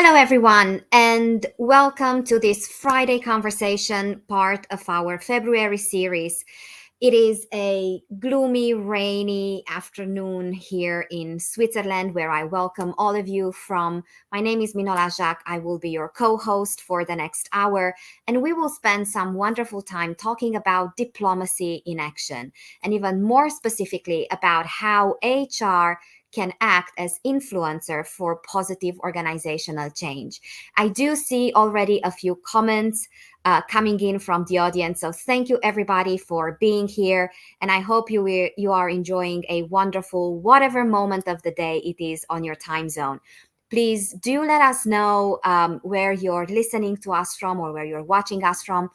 Hello, everyone, and welcome to this Friday conversation, part of our February series. It is a gloomy, rainy afternoon here in Switzerland, where I welcome all of you from. My name is Minola Jacques. I will be your co host for the next hour, and we will spend some wonderful time talking about diplomacy in action, and even more specifically about how HR can act as influencer for positive organizational change. I do see already a few comments coming in from the audience. So thank you everybody for being here. And I hope you are enjoying a wonderful, whatever moment of the day it is on your time zone. Please do let us know where you're listening to us from or where you're watching us from.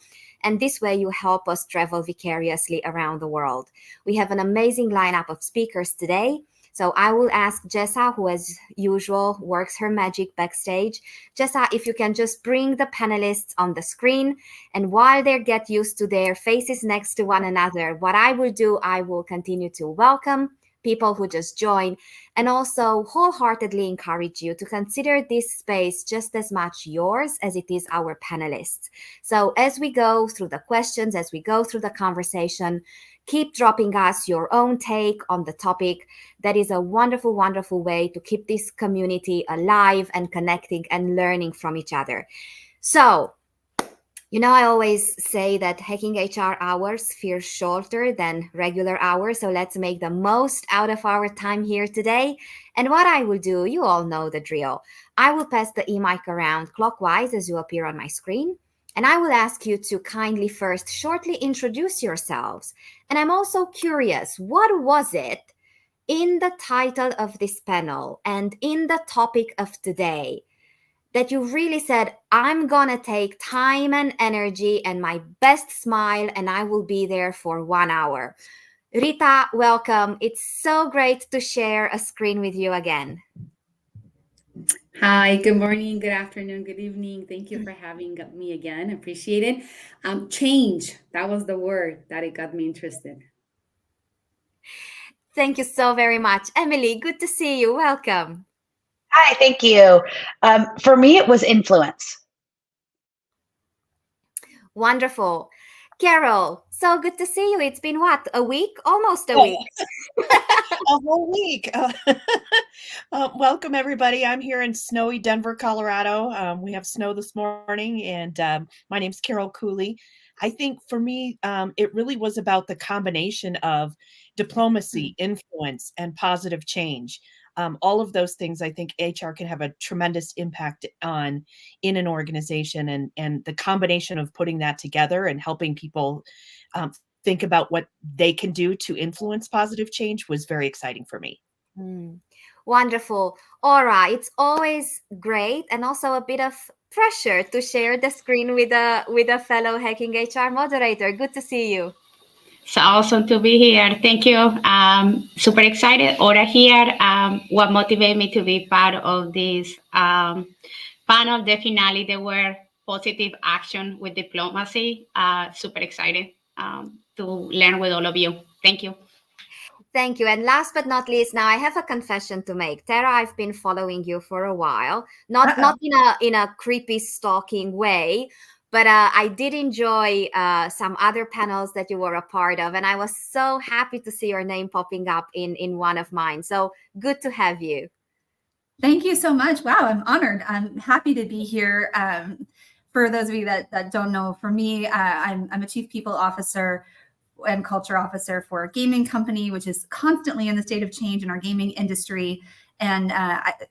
And this way you help us travel vicariously around the world. We have an amazing lineup of speakers today. So I will ask Jessa, who as usual works her magic backstage. Jessa, if you can just bring the panelists on the screen, and while they get used to their faces next to one another, what I will do, I will continue to welcome people who just join and also wholeheartedly encourage you to consider this space just as much yours as it is our panelists. So as we go through the questions, as we go through the conversation, keep dropping us your own take on the topic. That is a wonderful, wonderful way to keep this community alive and connecting and learning from each other. So, I always say that hacking HR hours feel shorter than regular hours. So let's make the most out of our time here today. And what I will do, you all know the drill. I will pass the e-mic around clockwise as you appear on my screen. And I will ask you to kindly first shortly introduce yourselves. And I'm also curious, what was it in the title of this panel and in the topic of today that you really said, I'm going to take time and energy and my best smile, and I will be there for 1 hour? Rita, welcome. It's so great to share a screen with you again. Hi, good morning, good afternoon, good evening. Thank you for having me again. Appreciate it. Change, that was the word that it got me interested. Thank you so very much. Emily, good to see you. Welcome. Hi, thank you. For me, it was influence. Wonderful. Carol, so good to see you. It's been what, a week? Almost a week. A whole week. Welcome, everybody. I'm here in snowy Denver, Colorado. We have snow this morning, and my name's Carol Cooley. I think for me, it really was about the combination of diplomacy, influence, and positive change. All of those things, I think HR can have a tremendous impact on in an organization, and the combination of putting that together and helping people think about what they can do to influence positive change was very exciting for me. Wonderful. Aura, it's always great and also a bit of pressure to share the screen with a fellow Hacking HR moderator. Good to see you. It's awesome to be here. Thank you. Super excited. Aura here. What motivated me to be part of this panel, the finale, there were positive action with diplomacy. Super excited to learn with all of you. Thank you. Thank you. And last but not least, now I have a confession to make. Tara, I've been following you for a while, not in a creepy stalking way, but I did enjoy some other panels that you were a part of, and I was so happy to see your name popping up in one of mine. So good to have you. Thank you so much. Wow, I'm honored. I'm happy to be here. For those of you that don't know, for me, I'm a chief people officer and culture officer for a gaming company, which is constantly in the state of change in our gaming industry. And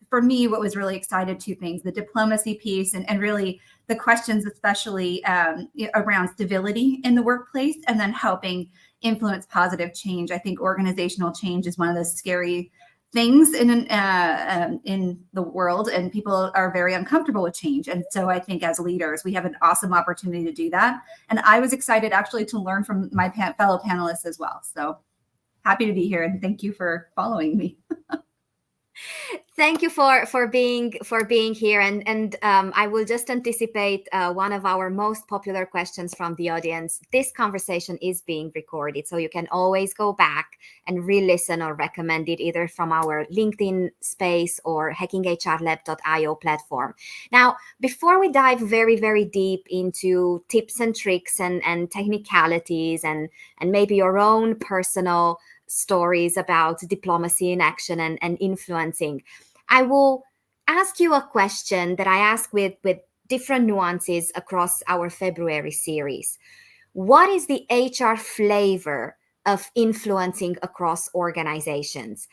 for me, what was really excited, two things: the diplomacy piece and really the questions, especially around stability in the workplace, and then helping influence positive change. I think organizational change is one of those scary things in the world, and people are very uncomfortable with change. And so I think as leaders, we have an awesome opportunity to do that. And I was excited actually to learn from my fellow panelists as well. So happy to be here, and thank you for following me. Thank you for being here, and I will just anticipate one of our most popular questions from the audience. This conversation is being recorded, so you can always go back and re-listen or recommend it either from our LinkedIn space or hackinghrlab.io platform. Now, before we dive very deep into tips and tricks and technicalities and maybe your own personal stories about diplomacy in action and influencing, I will ask you a question that I ask with different nuances across our February series. What is the HR flavor of influencing across organizations?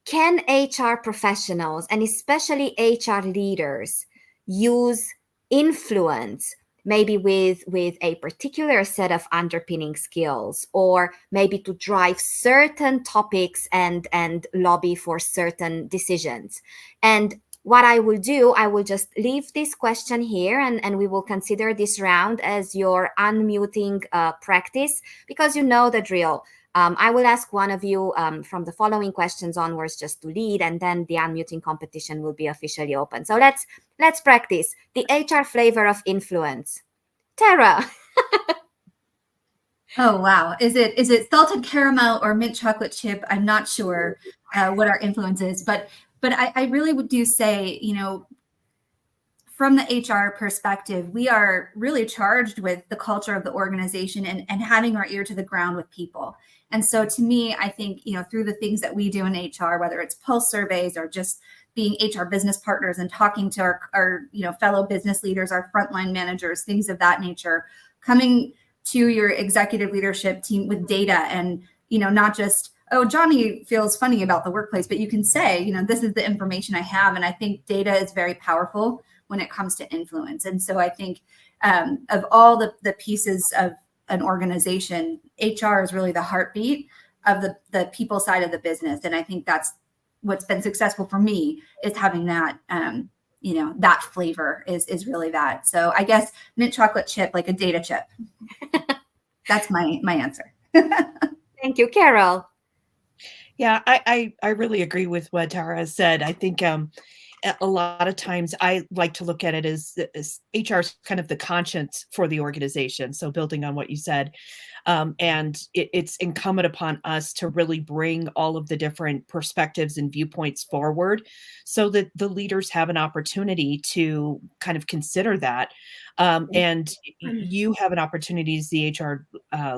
Can HR professionals, and especially HR leaders, use influence maybe with a particular set of underpinning skills, or maybe to drive certain topics and lobby for certain decisions? And what I will do, I will just leave this question here, and we will consider this round as your unmuting practice, because you know the drill. I will ask one of you from the following questions onwards just to lead, and then the unmuting competition will be officially open. So let's practice the HR flavor of influence. Tara. Oh wow! Is it salted caramel or mint chocolate chip? I'm not sure what our influence is, but I really do say, you know, from the HR perspective, we are really charged with the culture of the organization and having our ear to the ground with people. And so to me, I think, you know, through the things that we do in HR, whether it's pulse surveys or just being HR business partners and talking to our you know, fellow business leaders, our frontline managers, things of that nature, coming to your executive leadership team with data and, you know, not just, oh, Johnny feels funny about the workplace, but you can say, you know, this is the information I have. And I think data is very powerful when it comes to influence. And so I think of all the pieces of an organization, HR is really the heartbeat of the people side of the business. And I think that's what's been successful for me, is having that, you know, that flavor is really that. So I guess mint chocolate chip, like a data chip. That's my answer. Thank you, Carol. Yeah, I really agree with what Tara has said. I think a lot of times I like to look at it as HR is kind of the conscience for the organization. So building on what you said, and it's incumbent upon us to really bring all of the different perspectives and viewpoints forward so that the leaders have an opportunity to kind of consider that. And you have an opportunity as the HR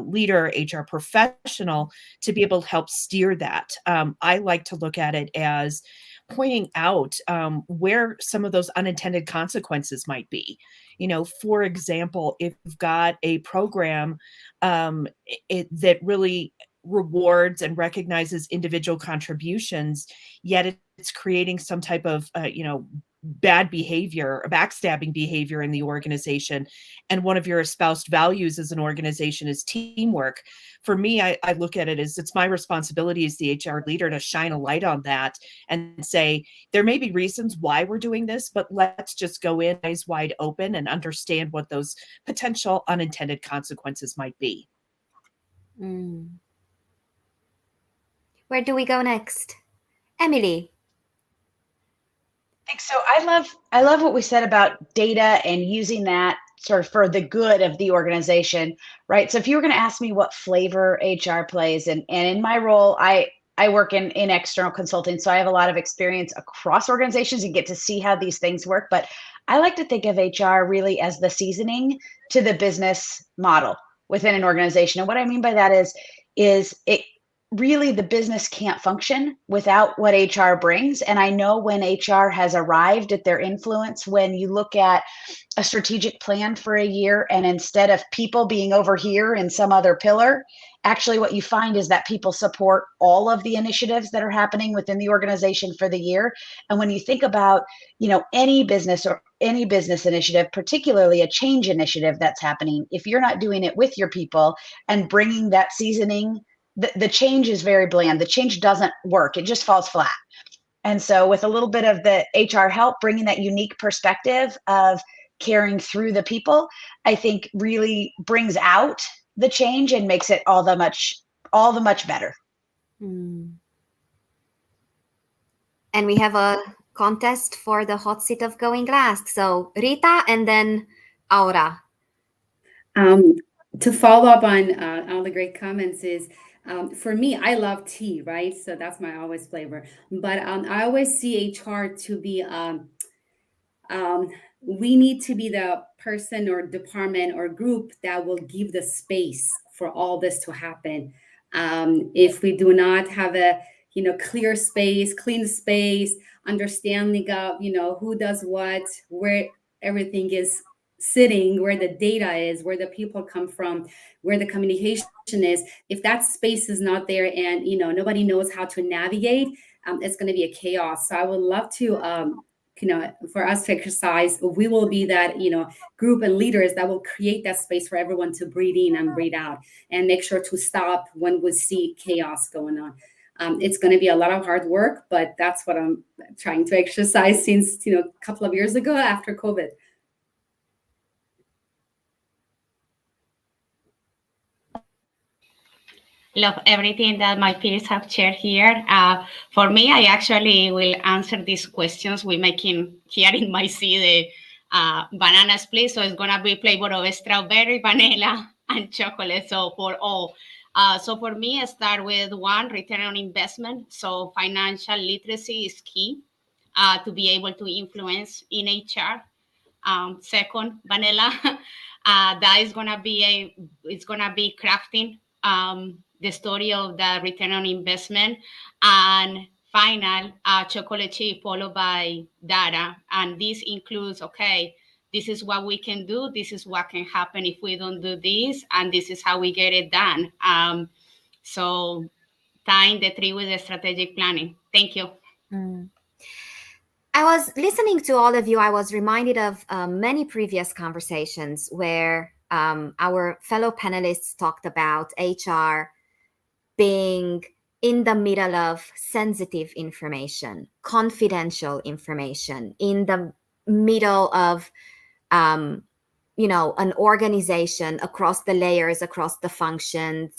leader, HR professional, to be able to help steer that. I like to look at it as pointing out where some of those unintended consequences might be. You know, for example, if you've got a program that really rewards and recognizes individual contributions, yet it's creating some type of, you know, bad behavior, backstabbing behavior in the organization, and one of your espoused values as an organization is teamwork. For me, I look at it as it's my responsibility as the HR leader to shine a light on that and say, there may be reasons why we're doing this, but let's just go in eyes wide open and understand what those potential unintended consequences might be. Where do we go next? Emily. So I love what we said about data and using that sort of for the good of the organization, right? So if you were going to ask me what flavor HR plays, and in my role, I work in external consulting, so I have a lot of experience across organizations and get to see how these things work. But I like to think of HR really as the seasoning to the business model within an organization. And what I mean by that is it really, the business can't function without what HR brings. And I know when HR has arrived at their influence, when you look at a strategic plan for a year, and instead of people being over here in some other pillar, actually what you find is that people support all of the initiatives that are happening within the organization for the year. And when you think about, you know, any business or any business initiative, particularly a change initiative that's happening, if you're not doing it with your people and bringing that seasoning, the change is very bland. The change doesn't work. It just falls flat. And so with a little bit of the HR help, bringing that unique perspective of caring through the people, I think really brings out the change and makes it all the much better. And we have a contest for the hot seat of going last. So Rita and then Aura. Um, to follow up on all the great comments is for me, I love tea, right? So that's my always flavor. But I always see HR to be um, we need to be the person or department or group that will give the space for all this to happen. If we do not have a clear space, clean space, understanding of who does what, where everything is sitting, where the data is, where the people come from, where the communication is. If that space is not there and nobody knows how to navigate, it's going to be a chaos. So I would love to for us to exercise, we will be that group and leaders that will create that space for everyone to breathe in and breathe out, and make sure to stop when we see chaos going on. It's going to be a lot of hard work, but that's what I'm trying to exercise since a couple of years ago after COVID. Love everything that my peers have shared here. For me, I actually will answer these questions. We're making here in my seat the banana split. So it's going to be flavor of strawberry, vanilla, and chocolate. So for all. So for me, I start with one, return on investment. So financial literacy is key to be able to influence in HR. Second, vanilla. That is gonna be crafting the story of the return on investment, and final chocolate chip followed by data. And this includes, okay, this is what we can do, this is what can happen if we don't do this, and this is how we get it done. So tying the three with the strategic planning. Thank you. I was listening to all of you. I was reminded of many previous conversations where our fellow panelists talked about HR being in the middle of sensitive information, confidential information, in the middle of, an organization across the layers, across the functions,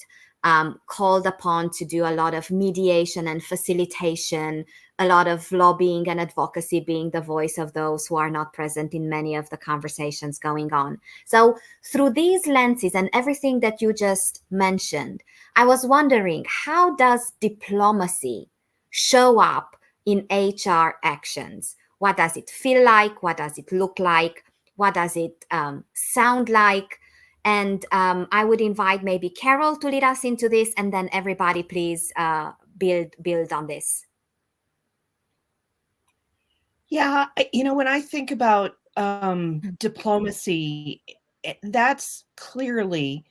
called upon to do a lot of mediation and facilitation, a lot of lobbying and advocacy, being the voice of those who are not present in many of the conversations going on. So through these lenses and everything that you just mentioned, I was wondering, how does diplomacy show up in HR actions? What does it feel like? What does it look like? What does it sound like? And I would invite maybe Carol to lead us into this, and then everybody please build on this. Yeah, when I think about diplomacy, that's clearly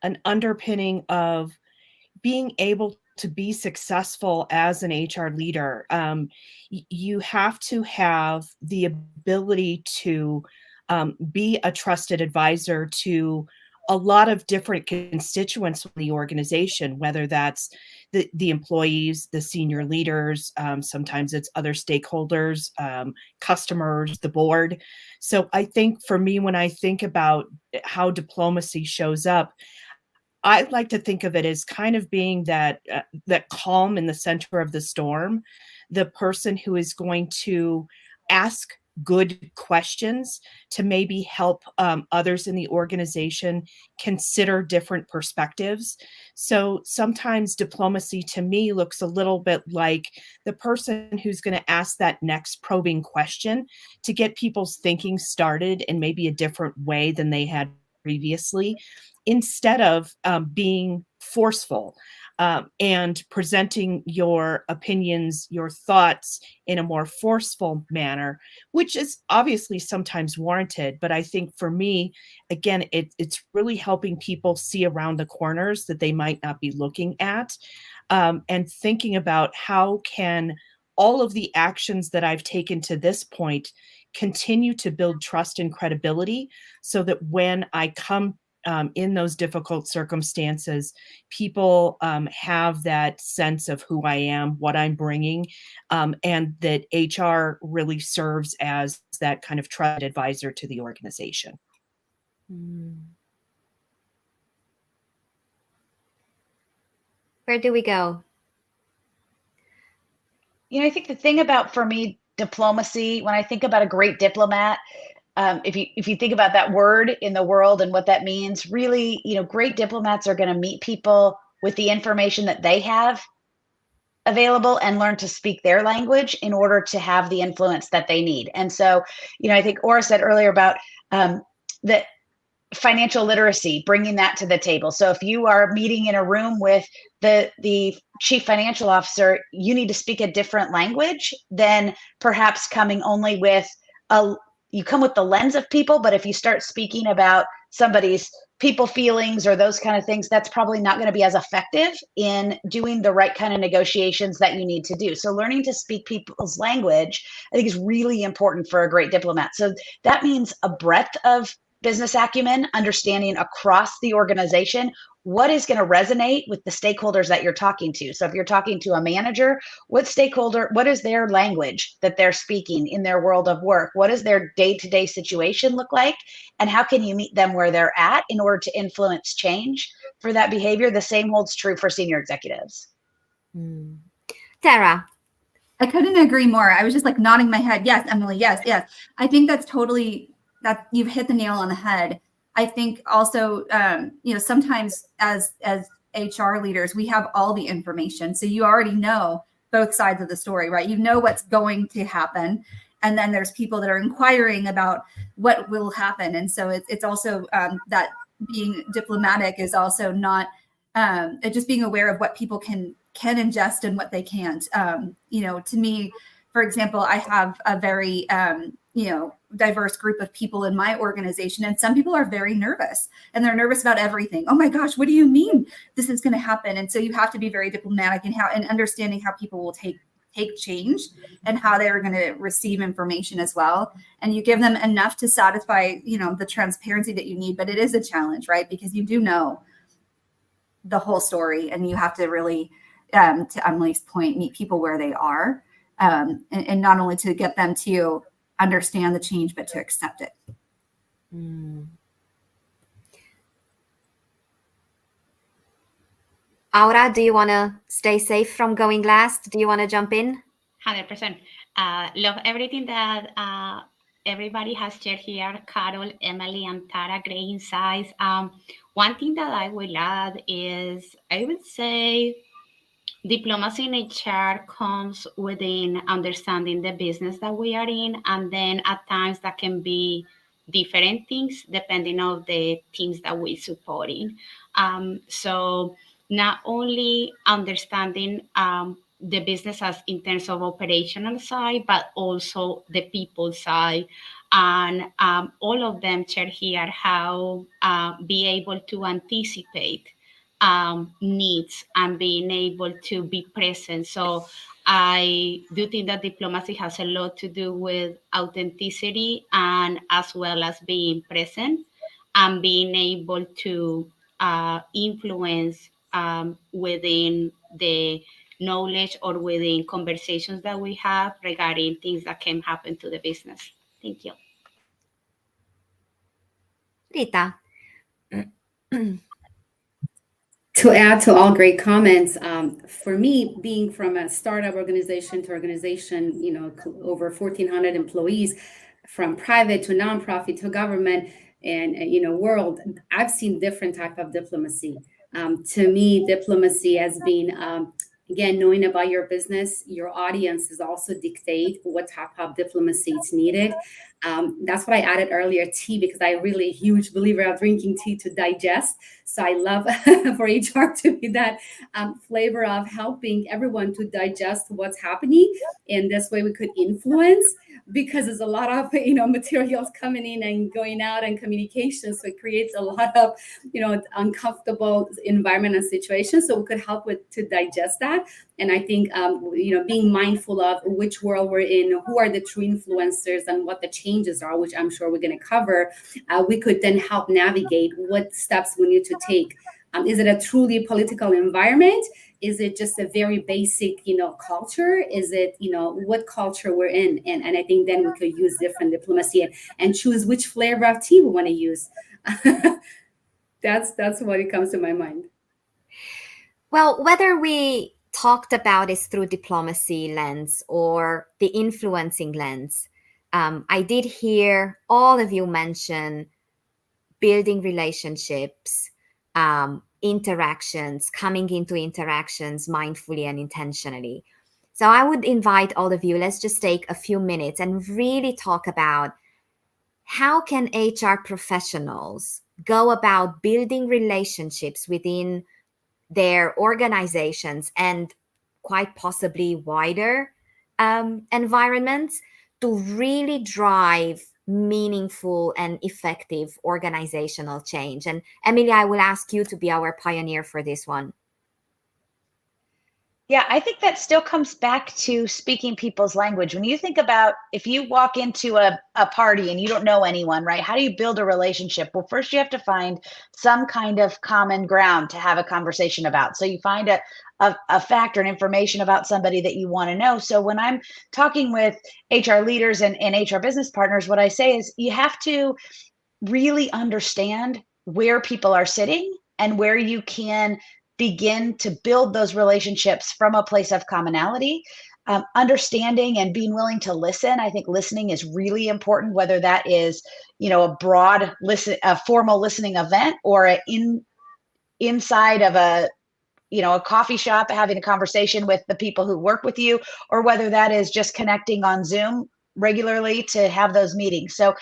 an underpinning of being able to be successful as an HR leader. You have to have the ability to be a trusted advisor to a lot of different constituents in the organization, whether that's the employees, the senior leaders, sometimes it's other stakeholders, customers, the board. So I think for me, when I think about how diplomacy shows up, I like to think of it as kind of being that calm in the center of the storm, the person who is going to ask good questions to maybe help others in the organization consider different perspectives. So sometimes diplomacy to me looks a little bit like the person who's going to ask that next probing question to get people's thinking started in maybe a different way than they had previously, instead of being forceful and presenting your opinions, your thoughts in a more forceful manner, which is obviously sometimes warranted. But I think for me, again, it's really helping people see around the corners that they might not be looking at, and thinking about how can all of the actions that I've taken to this point continue to build trust and credibility, so that when I come in those difficult circumstances, people have that sense of who I am, what I'm bringing, and that HR really serves as that kind of trusted advisor to the organization. Where do we go? I think the thing about, for me, diplomacy, when I think about a great diplomat, if you think about that word in the world and what that means, really, great diplomats are going to meet people with the information that they have available and learn to speak their language in order to have the influence that they need. And so, I think Ora said earlier about that financial literacy, bringing that to the table. So if you are meeting in a room with the chief financial officer, you need to speak a different language than perhaps coming only with you come with the lens of people, but if you start speaking about somebody's people feelings or those kind of things, that's probably not going to be as effective in doing the right kind of negotiations that you need to do. So learning to speak people's language, I think, is really important for a great diplomat. So that means a breadth of business acumen, understanding across the organization what is going to resonate with the stakeholders that you're talking to. So if you're talking to a manager, what is their language that they're speaking in their world of work? What does their day-to-day situation look like? And how can you meet them where they're at in order to influence change for that behavior? The same holds true for senior executives. Tara. I couldn't agree more. I was just like nodding my head. Yes, Emily. Yes. I think that's totally, that you've hit the nail on the head. I think also, sometimes as HR leaders, we have all the information. So you already know both sides of the story, right? You know what's going to happen. And then there's people that are inquiring about what will happen. And so it's also that being diplomatic is also not just being aware of what people can ingest and what they can't. To me, for example, I have a very, diverse group of people in my organization. And some people are very nervous and they're nervous about everything. Oh my gosh, what do you mean this is going to happen? And so you have to be very diplomatic in understanding how people will take change and how they're going to receive information as well. And you give them enough to satisfy, the transparency that you need. But it is a challenge, right? Because you do know the whole story and you have to really, to Emily's point, meet people where they are. And not only to get them to understand the change, but to accept it. Aura, do you want to stay safe from going last? Do you want to jump in? 100%. Love everything that everybody has shared here. Carol, Emily, and Tara, great insights. One thing that I will add is, I would say, diplomacy in HR comes within understanding the business that we are in, and then at times that can be different things depending on the teams that we're supporting. So not only understanding the business as in terms of operational side, but also the people side. And all of them share here how be able to anticipate needs and being able to be present. So I do think that diplomacy has a lot to do with authenticity and as well as being present and being able to influence within the knowledge or within conversations that we have regarding things that can happen to the business. Thank you. Rita. To add to all great comments, for me, being from a startup organization to organization, over 1,400 employees, from private to nonprofit to government and, world, I've seen different type of diplomacy. To me, diplomacy has been, again, knowing about your business, your audience is also dictate what type of diplomacy is needed. That's what I added earlier, tea, because I'm really a huge believer of drinking tea to digest. So I love for HR to be that flavor of helping everyone to digest what's happening. And this way we could influence, because there's a lot of, materials coming in and going out and communication. So it creates a lot of, uncomfortable environment and situations. So we could help to digest that. And I think, being mindful of which world we're in, who are the true influencers and what the changes are, which I'm sure we're going to cover, we could then help navigate what steps we need to take. Is it a truly political environment? Is it just a very basic, culture? Is it, what culture we're in? And I think then we could use different diplomacy and choose which flavor of tea we want to use. That's what it comes to my mind. Well, whether we talked about is through diplomacy lens or the influencing lens. I did hear all of you mention building relationships, interactions, coming into interactions mindfully and intentionally. So I would invite all of you, let's just take a few minutes and really talk about how can HR professionals go about building relationships within their organizations and quite possibly wider environments to really drive meaningful and effective organizational change. And Emily, I will ask you to be our pioneer for this one. Yeah, I think that still comes back to speaking people's language. When you think about if you walk into a party and you don't know anyone, right? How do you build a relationship? Well, first you have to find some kind of common ground to have a conversation about. So you find a fact or an information about somebody that you want to know. So when I'm talking with HR leaders and HR business partners, what I say is you have to really understand where people are sitting and where you can begin to build those relationships from a place of commonality. Understanding and being willing to listen. I think listening is really important, whether that is, a broad a formal listening event, or inside of a coffee shop, having a conversation with the people who work with you, or whether that is just connecting on Zoom regularly to have those meetings. So,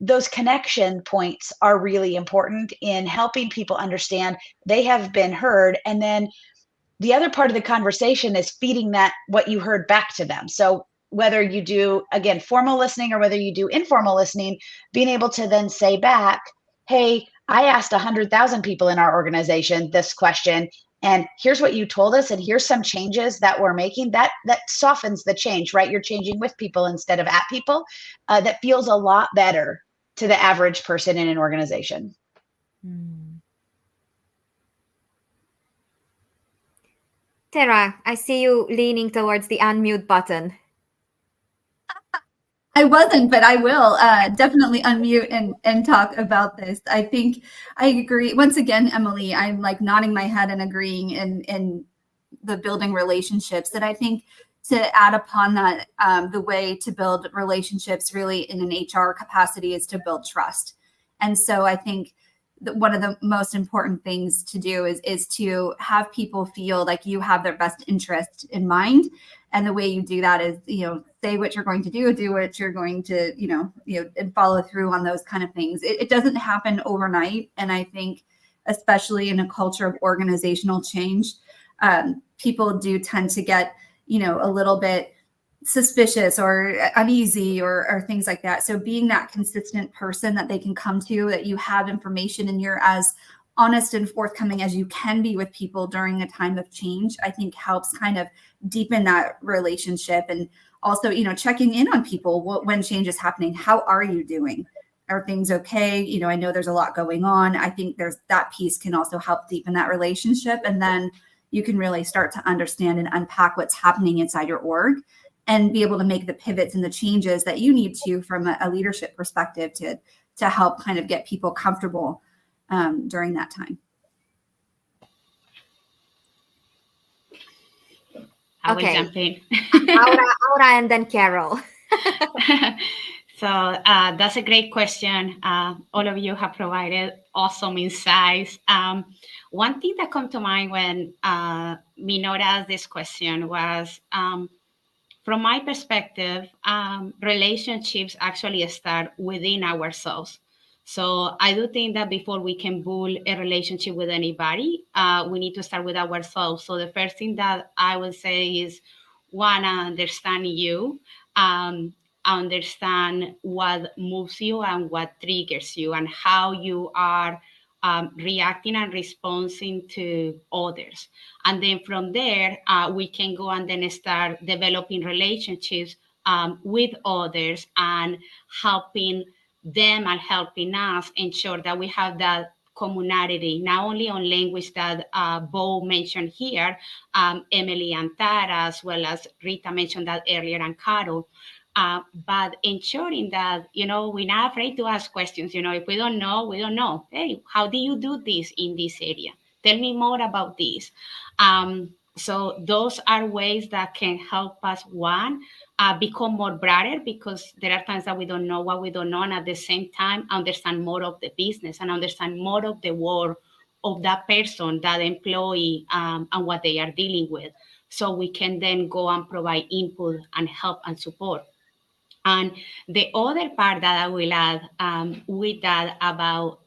those connection points are really important in helping people understand they have been heard. And then the other part of the conversation is feeding that what you heard back to them. So whether you do, again, formal listening or whether you do informal listening, being able to then say back, hey, I asked 100,000 people in our organization this question, and here's what you told us, and here's some changes that we're making. That softens the change, right? You're changing with people instead of at people. That feels a lot better to the average person in an organization. Tara, I see you leaning towards the unmute button. I wasn't, but I will definitely unmute and talk about this. I think I agree. Once again, Emily, I'm like nodding my head and agreeing in the building relationships. And I think to add upon that, the way to build relationships really in an HR capacity is to build trust. And so I think that one of the most important things to do is to have people feel like you have their best interest in mind. And the way you do that is, say what you're going to do what you're going to, and follow through on those kind of things. It doesn't happen overnight. And I think, especially in a culture of organizational change, people do tend to get, a little bit suspicious or uneasy or things like that. So being that consistent person that they can come to, that you have information and you're as honest and forthcoming as you can be with people during a time of change, I think helps kind of deepen that relationship. And also, checking in on people when change is happening. How are you doing? Are things okay? I know there's a lot going on. I think there's that piece can also help deepen that relationship. And then you can really start to understand and unpack what's happening inside your org and be able to make the pivots and the changes that you need to from a leadership perspective to help kind of get people comfortable during that time. I will jump in. Aura and then Carol. So that's a great question. All of you have provided awesome insights. One thing that come to mind when Minora asked this question was, from my perspective, relationships actually start within ourselves. So I do think that before we can build a relationship with anybody, we need to start with ourselves. So the first thing that I would say is, one, understand you, understand what moves you and what triggers you and how you are reacting and responding to others. And then from there, we can go and then start developing relationships with others and helping them and helping us ensure that we have that commonality, not only on language that Bo mentioned here, Emily and Tara, as well as Rita mentioned that earlier, and Carol, but ensuring that, we're not afraid to ask questions. If we don't know, we don't know. Hey, how do you do this in this area? Tell me more about this. So those are ways that can help us, one, become more broader, because there are times that we don't know what we don't know, and at the same time understand more of the business and understand more of the work of that person, that employee, and what they are dealing with. So we can then go and provide input and help and support. And the other part that I will add with that, about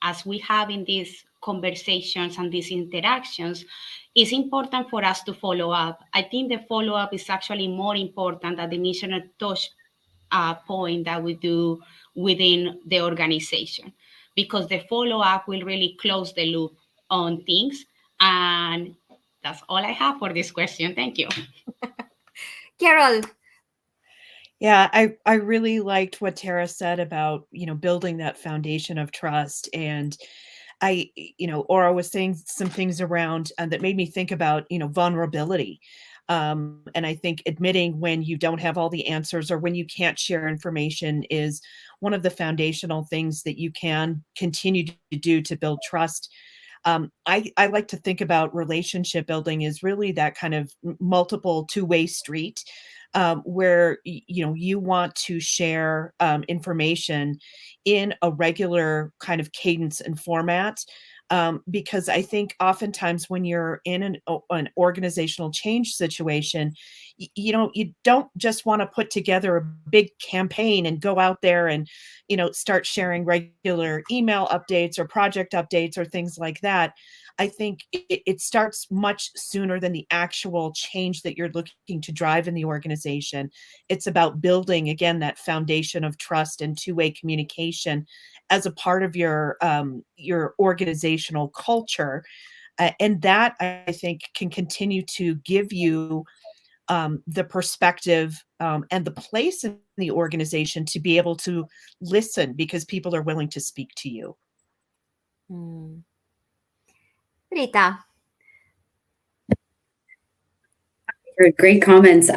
as we have in these conversations and these interactions, it's important for us to follow up. I think the follow up is actually more important than the initial touch point that we do within the organization, because the follow up will really close the loop on things. And that's all I have for this question. Thank you. Carol. Yeah, I really liked what Tara said about, building that foundation of trust. And Aura was saying some things around that made me think about, vulnerability. And I think admitting when you don't have all the answers or when you can't share information is one of the foundational things that you can continue to do to build trust. I like to think about relationship building is really that kind of multiple two-way street, where you want to share information in a regular kind of cadence and format. Because I think oftentimes when you're in an organizational change situation, you don't just want to put together a big campaign and go out there and start sharing regular email updates or project updates or things like that. I think it starts much sooner than the actual change that you're looking to drive in the organization. It's about building, again, that foundation of trust and two-way communication as a part of your organizational culture. And that, I think, can continue to give you the perspective and the place in the organization to be able to listen, because people are willing to speak to you. Rita. Great comments.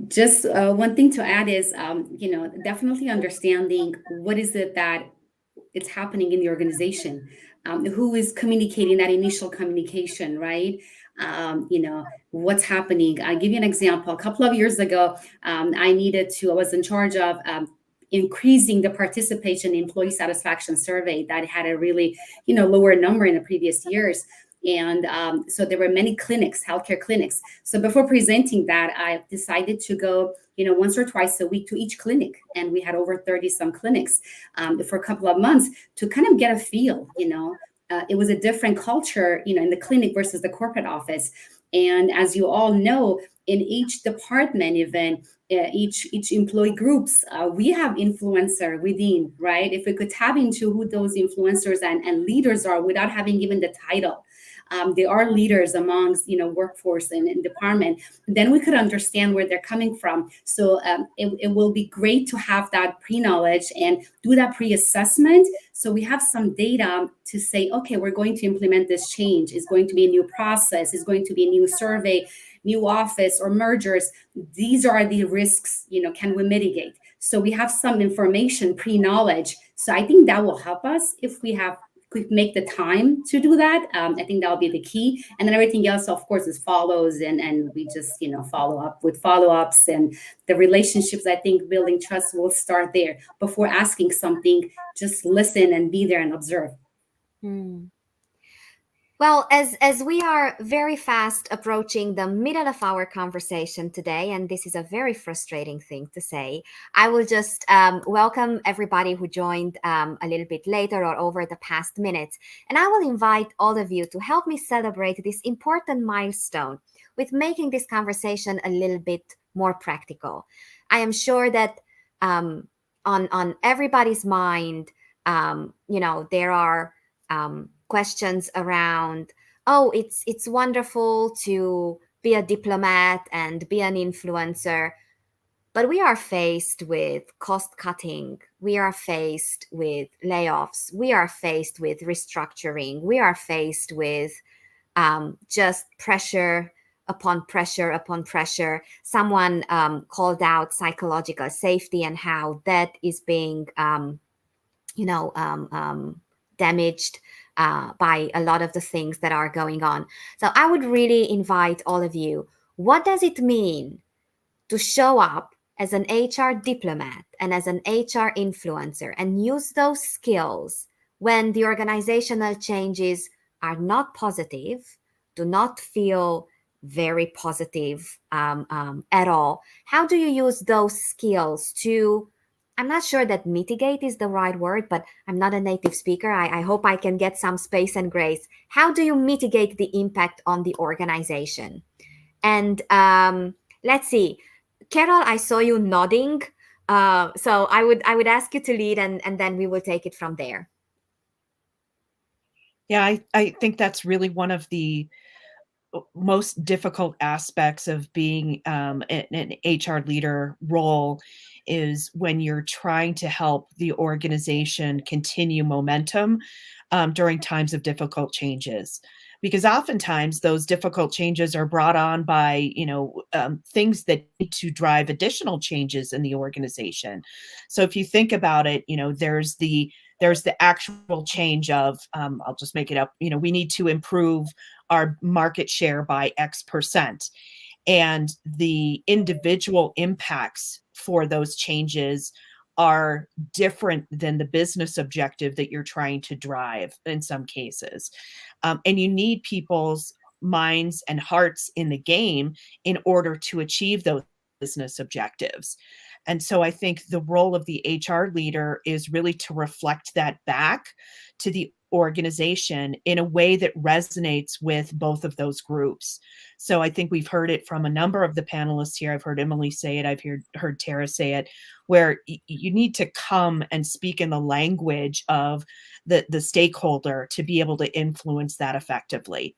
Just one thing to add is, definitely understanding what is it that it's happening in the organization, who is communicating that initial communication, right? What's happening. I'll give you an example. A couple of years ago, I was in charge of increasing the participation in employee satisfaction survey that had a really, lower number in the previous years. And so there were many clinics, healthcare clinics. So before presenting that, I decided to go, once or twice a week to each clinic. And we had over 30 some clinics for a couple of months to kind of get a feel, it was a different culture, in the clinic versus the corporate office. And as you all know, in each department, even each employee groups, we have influencer within, right? If we could tap into who those influencers and leaders are without having even the title, they are leaders amongst, workforce and department, then we could understand where they're coming from. So it will be great to have that pre-knowledge and do that pre-assessment. So we have some data to say, okay, we're going to implement this change. It's going to be a new process. It's going to be a new survey, new office or mergers. These are the risks, can we mitigate? So we have some information, pre-knowledge. So I think that will help us if we make the time to do that. I think that'll be the key. And then everything else, of course, is follows and we just, follow up with follow-ups and the relationships. I think building trust will start there. Before asking something, just listen and be there and observe. Well, as we are very fast approaching the middle of our conversation today, and this is a very frustrating thing to say, I will just welcome everybody who joined a little bit later or over the past minutes. And I will invite all of you to help me celebrate this important milestone with making this conversation a little bit more practical. I am sure that on everybody's mind, there are questions around, it's wonderful to be a diplomat and be an influencer, but we are faced with cost cutting. We are faced with layoffs. We are faced with restructuring. We are faced with just pressure upon pressure upon pressure. Someone called out psychological safety and how that is being, damaged by a lot of the things that are going on. So I would really invite all of you, what does it mean to show up as an HR diplomat and as an HR influencer and use those skills when the organizational changes are not positive, do not feel very positive at all? How do you use those skills to, I'm not sure that mitigate is the right word, but I'm not a native speaker. I hope I can get some space and grace. How do you mitigate the impact on the organization? And let's see. Carol, I saw you nodding. So I would ask you to lead, and then we will take it from there. Yeah, I think that's really one of the most difficult aspects of being an HR leader role, is when you're trying to help the organization continue momentum during times of difficult changes. Because oftentimes those difficult changes are brought on by, things that need to drive additional changes in the organization. So if you think about it, there's the actual change of, I'll just make it up, we need to improve our market share by X percent. And the individual impacts for those changes are different than the business objective that you're trying to drive in some cases. And you need people's minds and hearts in the game in order to achieve those business objectives. And so I think the role of the HR leader is really to reflect that back to the organization in a way that resonates with both of those groups. So I think we've heard it from a number of the panelists here. I've heard Emily say it. I've heard Tara say it, where you need to come and speak in the language of the stakeholder to be able to influence that effectively.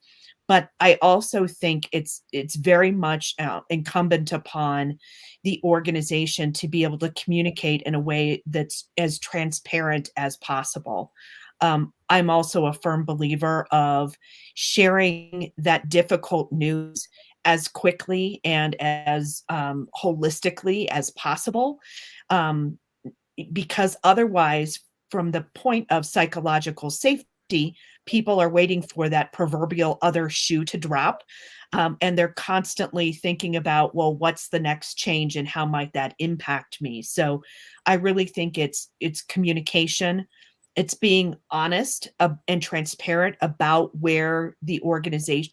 But I also think it's very much incumbent upon the organization to be able to communicate in a way that's as transparent as possible. I'm also a firm believer of sharing that difficult news as quickly and as holistically as possible, because otherwise, from the point of psychological safety, people are waiting for that proverbial other shoe to drop. And they're constantly thinking about, well, what's the next change and how might that impact me? So I really think it's communication. It's being honest and transparent about where the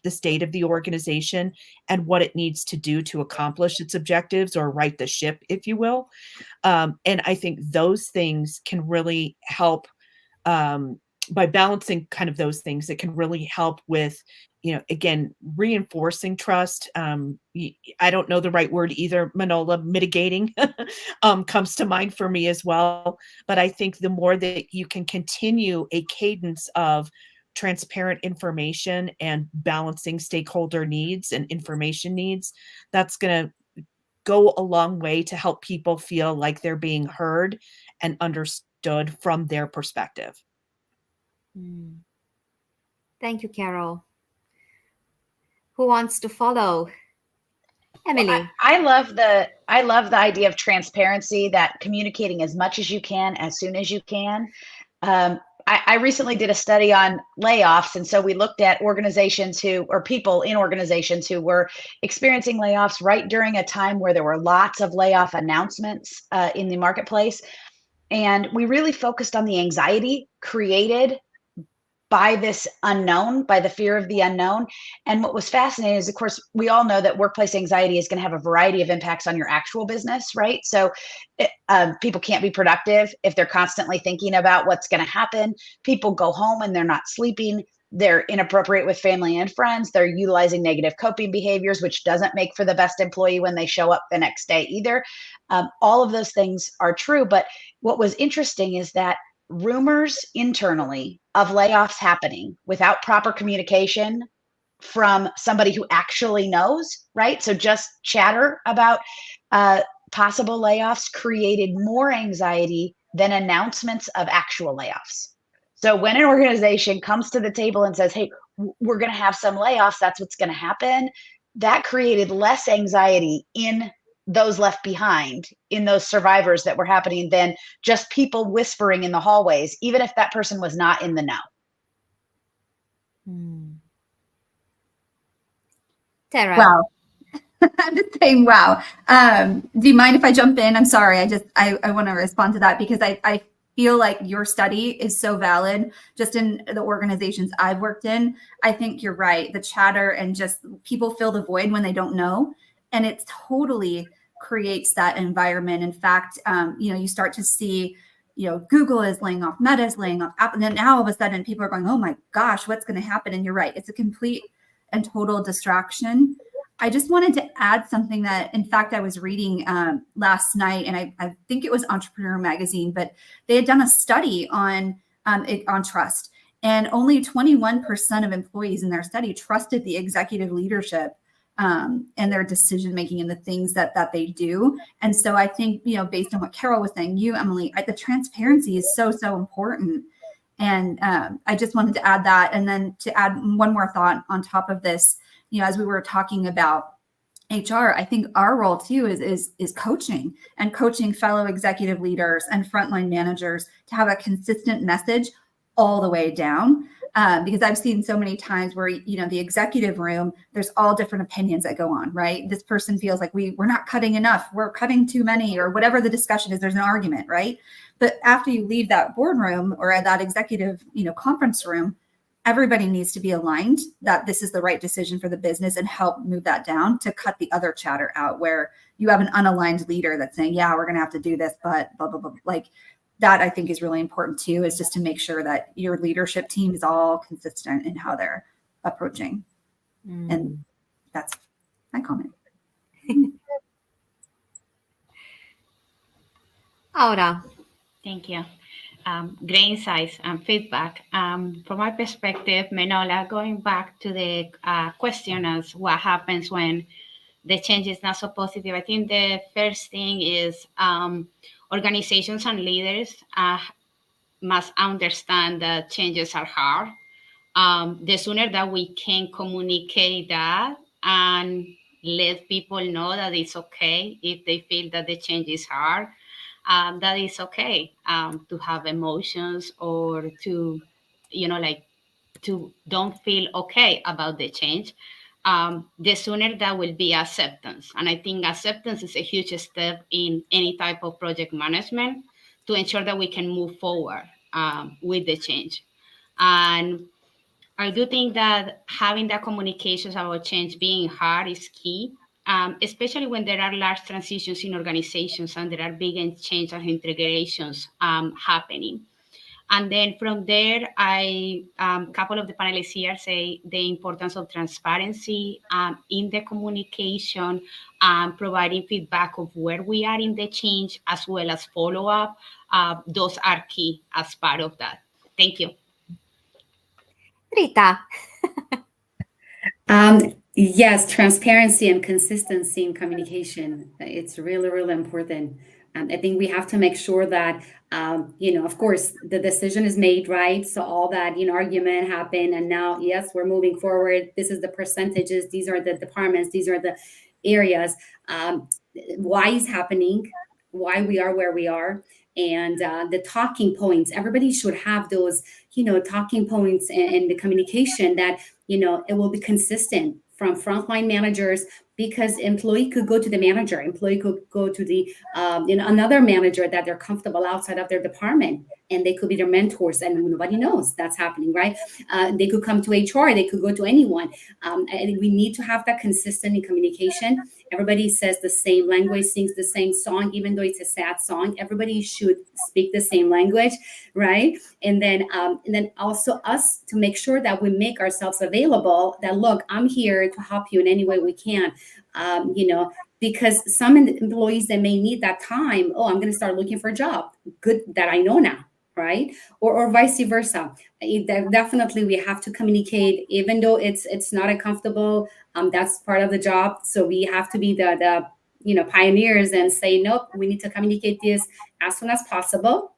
state of the organization and what it needs to do to accomplish its objectives or right the ship, if you will. And I think those things can really help, by balancing kind of those things, it can really help with, again, reinforcing trust. I don't know the right word either, Manola. Mitigating comes to mind for me as well. But I think the more that you can continue a cadence of transparent information and balancing stakeholder needs and information needs, that's going to go a long way to help people feel like they're being heard and understood from their perspective. Thank you, Carol. Who wants to follow? Emily. Well, I love the idea of transparency, that communicating as much as you can, as soon as you can. I recently did a study on layoffs. And so we looked at people in organizations who were experiencing layoffs right during a time where there were lots of layoff announcements in the marketplace. And we really focused on the anxiety created by this unknown, by the fear of the unknown. And what was fascinating is, of course, we all know that workplace anxiety is going to have a variety of impacts on your actual business, right? So people can't be productive if they're constantly thinking about what's going to happen. People go home and they're not sleeping. They're inappropriate with family and friends. They're utilizing negative coping behaviors, which doesn't make for the best employee when they show up the next day either. All of those things are true. But what was interesting is that rumors internally of layoffs happening without proper communication from somebody who actually knows, right? So just chatter about possible layoffs created more anxiety than announcements of actual layoffs. So when an organization comes to the table and says, hey, we're going to have some layoffs, that's what's going to happen, that created less anxiety in those left behind, in those survivors that were happening, than just people whispering in the hallways, even if that person was not in the know. Tara. Wow. I'm just saying, wow. Do you mind if I jump in? I'm sorry. I want to respond to that because I feel like your study is so valid just in the organizations I've worked in. I think you're right. The chatter and just people fill the void when they don't know. And it totally creates that environment. In fact, you start to see, Google is laying off, Meta is laying off, Apple, and then now all of a sudden people are going, oh my gosh, what's going to happen? And you're right. It's a complete and total distraction. I just wanted to add something that, in fact, I was reading last night, and I think it was Entrepreneur Magazine, but they had done a study on trust, and only 21% of employees in their study trusted the executive leadership and their decision making and the things that they do. And so I think, based on what Carol was saying, Emily, the transparency is so important. And I just wanted to add that, and then to add one more thought on top of this. As we were talking about HR, I think our role too is coaching and coaching fellow executive leaders and frontline managers to have a consistent message all the way down. Because I've seen so many times where, the executive room, there's all different opinions that go on, right? This person feels like we're not cutting enough, we're cutting too many, or whatever the discussion is, there's an argument, right? But after you leave that boardroom or that executive, conference room, everybody needs to be aligned that this is the right decision for the business and help move that down to cut the other chatter out where you have an unaligned leader that's saying, yeah, we're going to have to do this, but blah, blah, blah. Like that, I think is really important too, is just to make sure that your leadership team is all consistent in how they're approaching. And that's my comment. Aura. Thank you. Great insights and feedback. From my perspective, Manola, going back to the question as what happens when the change is not so positive, I think the first thing is organizations and leaders must understand that changes are hard. The sooner that we can communicate that and let people know that it's okay if they feel that the change is hard, that is okay to have emotions or to, to don't feel okay about the change. The sooner that will be acceptance. And I think acceptance is a huge step in any type of project management to ensure that we can move forward with the change. And I do think that having that communications about change being hard is key. Especially when there are large transitions in organizations and there are big changes and integrations happening. And then from there, a couple of the panelists here say the importance of transparency in the communication, providing feedback of where we are in the change, as well as follow-up. Those are key as part of that. Thank you. Rita. Yes, transparency and consistency in communication. It's really, really important. I think we have to make sure that, of course, the decision is made, right? So all that, argument happened. And now, yes, we're moving forward. This is the percentages. These are the departments. These are the areas. Why is happening? Why we are where we are. And the talking points. Everybody should have those, talking points and the communication that, it will be consistent from frontline managers, because employee could go to the manager, employee could go to the another manager that they're comfortable outside of their department, and they could be their mentors, and nobody knows that's happening, right? They could come to HR, they could go to anyone. And we need to have that consistent in communication. Everybody says the same language, sings the same song, even though it's a sad song. Everybody should speak the same language, right? And then also us to make sure that we make ourselves available. That look, I'm here to help you in any way we can. Because some employees that may need that time. Oh, I'm going to start looking for a job. Good that I know now, right? Or vice versa. Definitely, we have to communicate, even though it's not a comfortable. That's part of the job. So we have to be the pioneers and say, nope, we need to communicate this as soon as possible,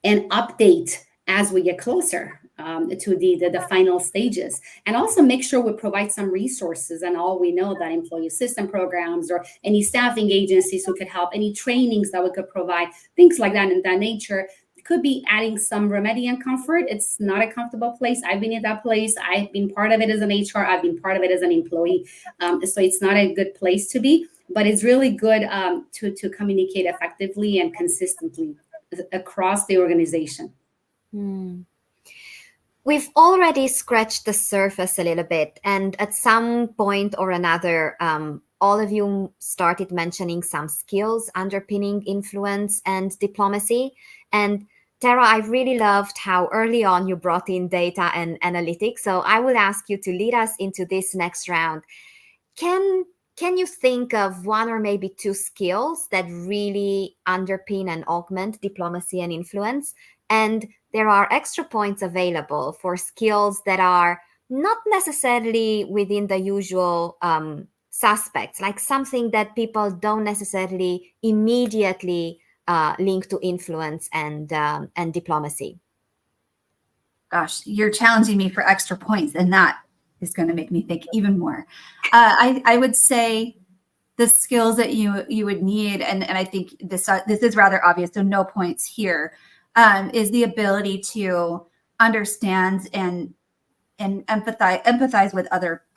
and update as we get closer to the final stages. And also make sure we provide some resources. And all we know that employee assistance programs or any staffing agencies who could help, any trainings that we could provide, things like that in that nature, could be adding some remedy and comfort. It's not a comfortable place. I've been in that place. I've been part of it as an HR. I've been part of it as an employee. So it's not a good place to be, but it's really good to communicate effectively and consistently across the organization. We've already scratched the surface a little bit, and at some point or another, all of you started mentioning some skills underpinning influence and diplomacy. And Tara, I really loved how early on you brought in data and analytics. So I would ask you to lead us into this next round. Can you think of one or maybe two skills that really underpin and augment diplomacy and influence? And there are extra points available for skills that are not necessarily within the usual suspects, like something that people don't necessarily immediately link to influence and diplomacy. Gosh, you're challenging me for extra points, and that is going to make me think even more. I would say the skills that you would need, and I think this is rather obvious, so no points here, is the ability to understand and empathize with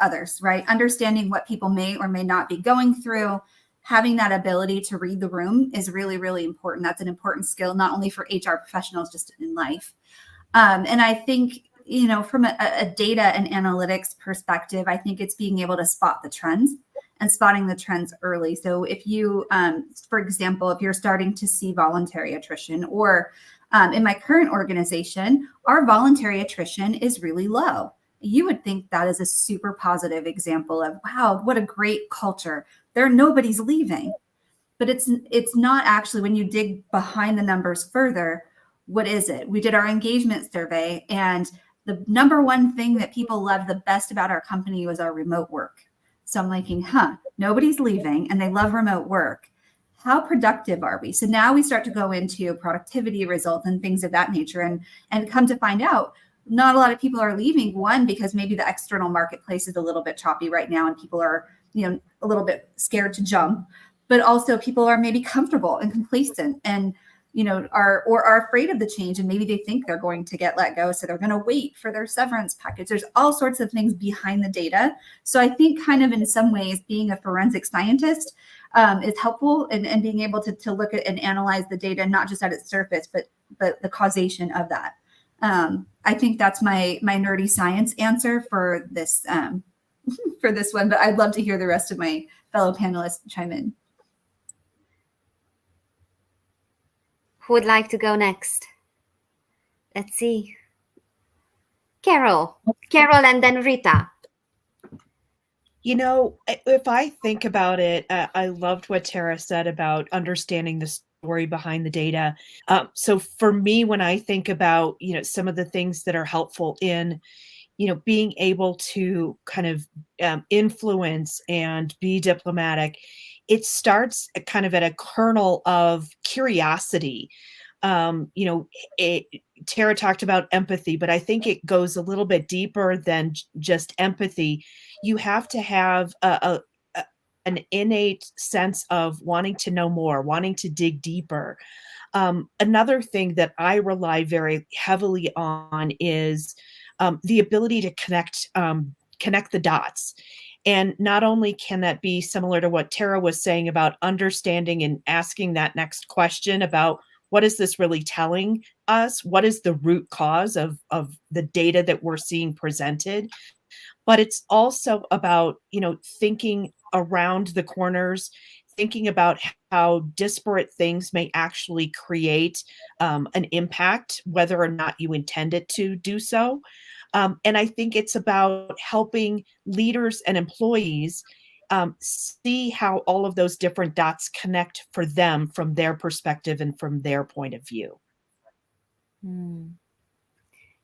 others, right? Understanding what people may or may not be going through, having that ability to read the room is really, really important. That's an important skill, not only for HR professionals, just in life. And I think, from a data and analytics perspective, I think it's being able to spot the trends and spotting the trends early. So if you, for example, if you're starting to see voluntary attrition, or in my current organization, our voluntary attrition is really low. You would think that is a super positive example of, wow, what a great culture. Nobody's leaving. But it's not actually, when you dig behind the numbers further, what is it? We did our engagement survey, and the number one thing that people loved the best about our company was our remote work. So I'm thinking, nobody's leaving and they love remote work. How productive are we? So now we start to go into productivity results and things of that nature, and come to find out, not a lot of people are leaving. One, because maybe the external marketplace is a little bit choppy right now and people are, a little bit scared to jump, but also people are maybe comfortable and complacent and, are afraid of the change, and maybe they think they're going to get let go. So they're going to wait for their severance package. There's all sorts of things behind the data. So I think kind of in some ways being a forensic scientist is helpful, and being able to look at and analyze the data, not just at its surface, but the causation of that. I think that's my nerdy science answer for this for this one, but I'd love to hear the rest of my fellow panelists chime in. Who would like to go next? Let's see. Carol, and then Rita. If I think about it, I loved what Tara said about understanding the story behind the data. So for me, when I think about, some of the things that are helpful in, being able to kind of influence and be diplomatic, it starts kind of at a kernel of curiosity. Tara talked about empathy, but I think it goes a little bit deeper than just empathy. You have to have an innate sense of wanting to know more, wanting to dig deeper. Another thing that I rely very heavily on is the ability to connect the dots. And not only can that be similar to what Tara was saying about understanding and asking that next question about, what is this really telling us? What is the root cause of the data that we're seeing presented? But it's also about, thinking around the corners, thinking about how disparate things may actually create an impact, whether or not you intend it to do so. And I think it's about helping leaders and employees see how all of those different dots connect for them from their perspective and from their point of view.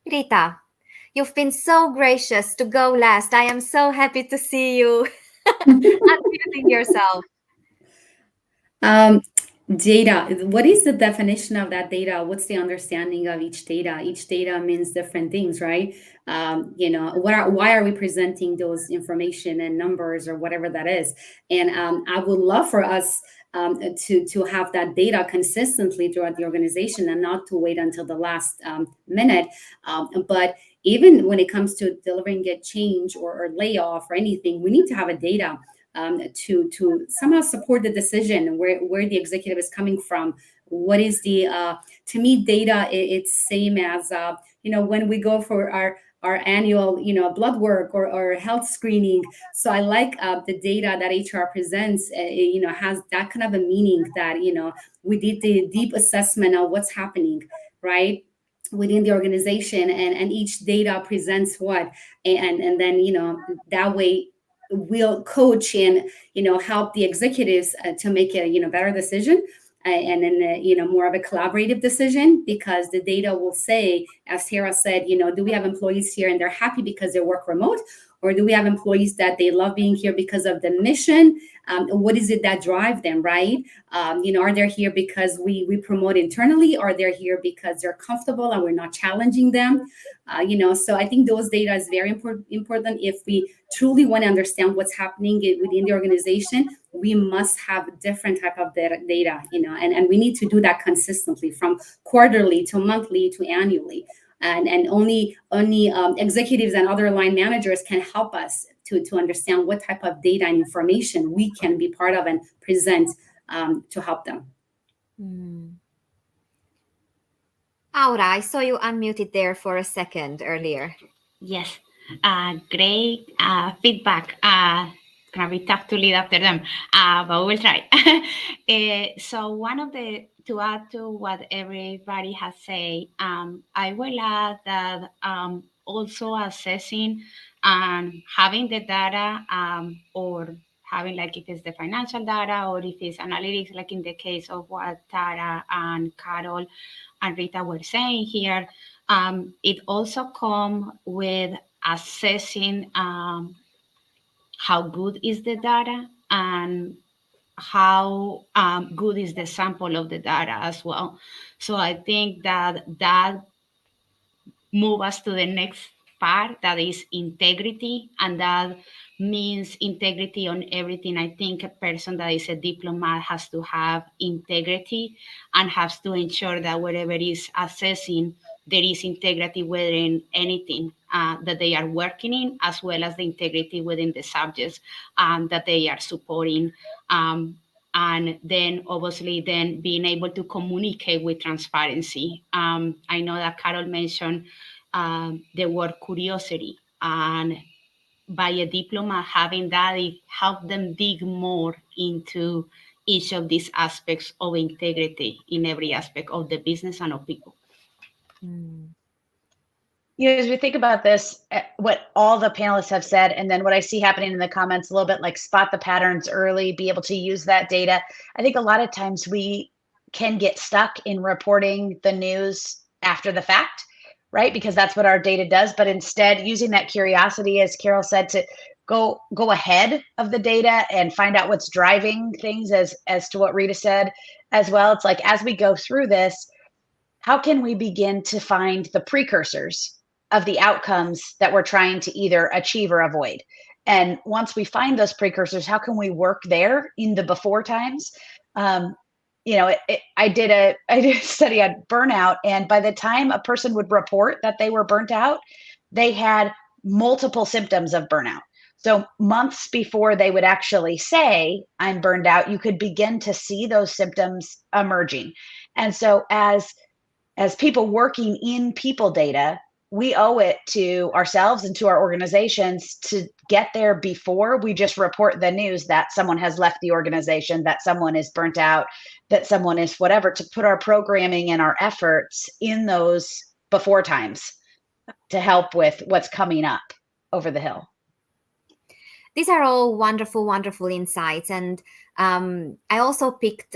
Rita, you've been so gracious to go last. I am so happy to see you unmuting yourself. Data. What is the definition of that data? What's the understanding of each data? Each data means different things, right? Why are we presenting those information and numbers or whatever that is? And I would love for us to have that data consistently throughout the organization and not to wait until the last minute. But even when it comes to delivering a change or layoff or anything, we need to have a data to somehow support the decision where the executive is coming from. What is the to me data? It's same as when we go for our annual blood work or health screening. So I like the data that HR presents. Has that kind of a meaning that we did the deep assessment of what's happening, right, within the organization, and each data presents what, and then that way we'll coach and help the executives to make a better decision, and then more of a collaborative decision, because the data will say, as Tara said, do we have employees here and they're happy because they work remote, or do we have employees that they love being here because of the mission? What is it that drive them, right? Are they here because we promote internally, or they're here because they're comfortable and we're not challenging them? So I think those data is very important. If we truly want to understand what's happening within the organization, we must have different type of data, and we need to do that consistently, from quarterly to monthly to annually. And only executives and other line managers can help us to understand what type of data and information we can be part of and present to help them. Aura, I saw you unmuted there for a second earlier. Yes, great feedback. It's gonna be tough to lead after them, but we'll try. So to add to what everybody has said, I will add that also assessing and having the data, or having, like, if it's the financial data or if it's analytics, like in the case of what Tara and Carol and Rita were saying here, it also comes with assessing how good is the data and how good is the sample of the data as well. So I think that moves us to the next part, that is integrity, and that means integrity on everything. I think a person that is a diplomat has to have integrity and has to ensure that whatever is assessing, there is integrity within anything that they are working in, as well as the integrity within the subjects that they are supporting. And then obviously then being able to communicate with transparency. I know that Carol mentioned the word curiosity, and by a diplomat having that, it helps them dig more into each of these aspects of integrity in every aspect of the business and of people. As we think about this, what all the panelists have said, and then what I see happening in the comments, a little bit like spot the patterns early, be able to use that data. I think a lot of times we can get stuck in reporting the news after the fact, right? Because that's what our data does. But instead, using that curiosity, as Carol said, to go ahead of the data and find out what's driving things, as to what Rita said as well. It's like, as we go through this, how can we begin to find the precursors of the outcomes that we're trying to either achieve or avoid? And once we find those precursors, how can we work there in the before times? I did a study on burnout, and by the time a person would report that they were burnt out, they had multiple symptoms of burnout. So months before they would actually say, I'm burned out, you could begin to see those symptoms emerging. And so as people working in people data, we owe it to ourselves and to our organizations to get there before we just report the news that someone has left the organization, that someone is burnt out, that someone is whatever, to put our programming and our efforts in those before times to help with what's coming up over the hill. These are all wonderful, wonderful insights. And I also picked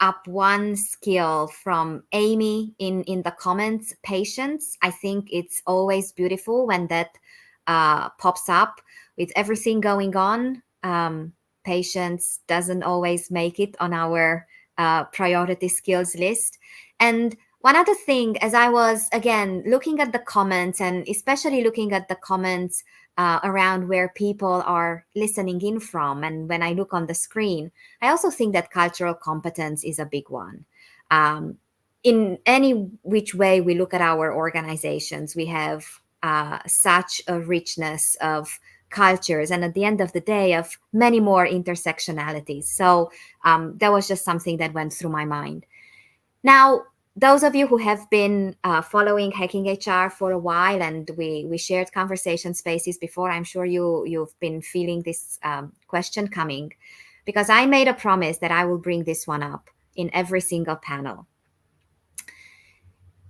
up one skill from Amy in the comments, patience. I think it's always beautiful when that pops up. With everything going on, patience doesn't always make it on our priority skills list. And one other thing, as I was, again, looking at the comments, and especially looking at the comments around where people are listening in from, and when I look on the screen, I also think that cultural competence is a big one. In any which way we look at our organizations, we have such a richness of cultures, and at the end of the day, of many more intersectionalities. So that was just something that went through my mind. Now, those of you who have been following Hacking HR for a while, and we shared conversation spaces before, I'm sure you've been feeling this question coming, because I made a promise that I will bring this one up in every single panel.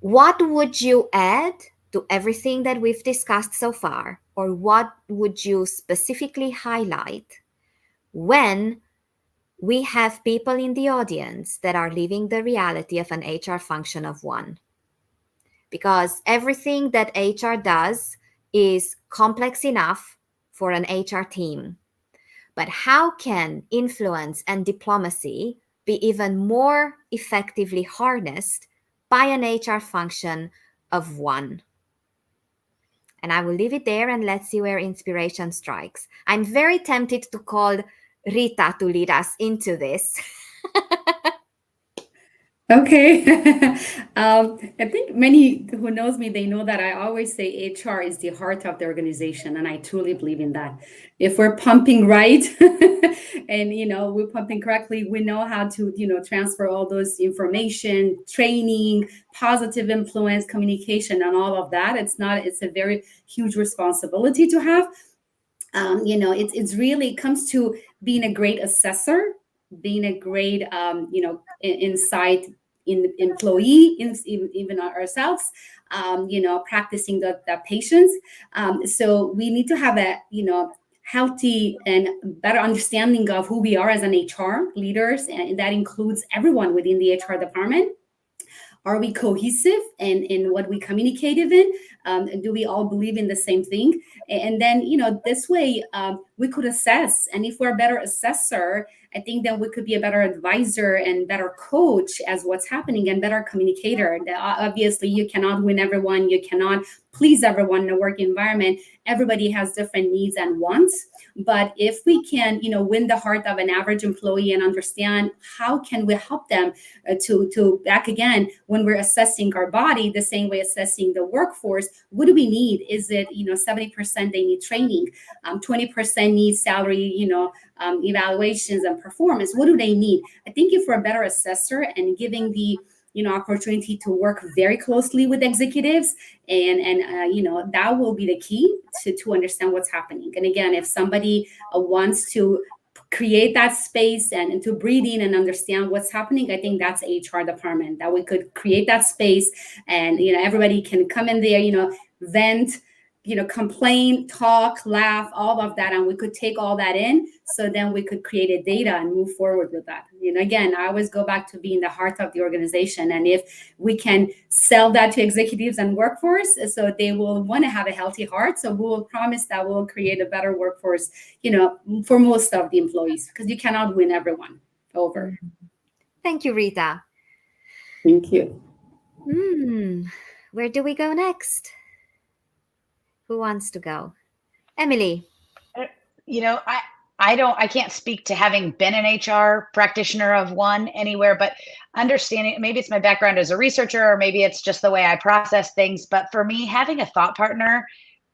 What would you add to everything that we've discussed so far, or what would you specifically highlight when we have people in the audience that are living the reality of an HR function of one? Because everything that HR does is complex enough for an HR team. But how can influence and diplomacy be even more effectively harnessed by an HR function of one? And I will leave it there, and let's see where inspiration strikes. I'm very tempted to call Rita to lead us into this. Okay. I think many who knows me, they know that I always say HR is the heart of the organization, and I truly believe in that. If we're pumping right and we're pumping correctly, we know how to transfer all those information, training, positive influence, communication, and all of that. It's a very huge responsibility to have. It's really comes to being a great assessor, being a great insight in employee, even ourselves, practicing the patience. So we need to have a healthy and better understanding of who we are as an HR leaders, and that includes everyone within the HR department. Are we cohesive in what we communicated in? Do we all believe in the same thing? And then, this way we could assess. And if we're a better assessor, I think that we could be a better advisor and better coach as what's happening, and better communicator. Obviously, you cannot win everyone. You cannot please everyone in a work environment. Everybody has different needs and wants. But if we can, win the heart of an average employee and understand how can we help them to back again, when we're assessing our body, the same way assessing the workforce, what do we need? Is it, 70% they need training, 20% need salary, evaluations and performance? What do they need? I think if we're a better assessor and giving the opportunity to work very closely with executives, and that will be the key to understand what's happening. And again, if somebody wants to create that space and to breathe in and understand what's happening, I think that's HR department, that we could create that space, and everybody can come in there, vent, complain, talk, laugh, all of that, and we could take all that in, so then we could create a data and move forward with that. Again, I always go back to being the heart of the organization, and if we can sell that to executives and workforce, so they will want to have a healthy heart, so we will promise that we'll create a better workforce, for most of the employees, because you cannot win everyone over. Thank you, Rita. Thank you. Where do we go next? Who wants to go? Emily. I can't speak to having been an HR practitioner of one anywhere, but understanding, maybe it's my background as a researcher, or maybe it's just the way I process things. But for me, having a thought partner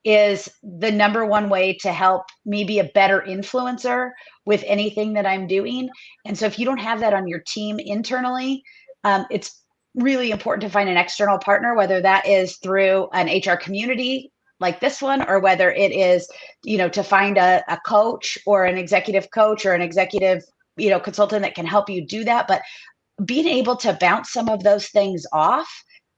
is the number one way to help me be a better influencer with anything that I'm doing. And so if you don't have that on your team internally, it's really important to find an external partner, whether that is through an HR community like this one, or whether it is, to find a coach or an executive coach or an executive, consultant that can help you do that. But being able to bounce some of those things off,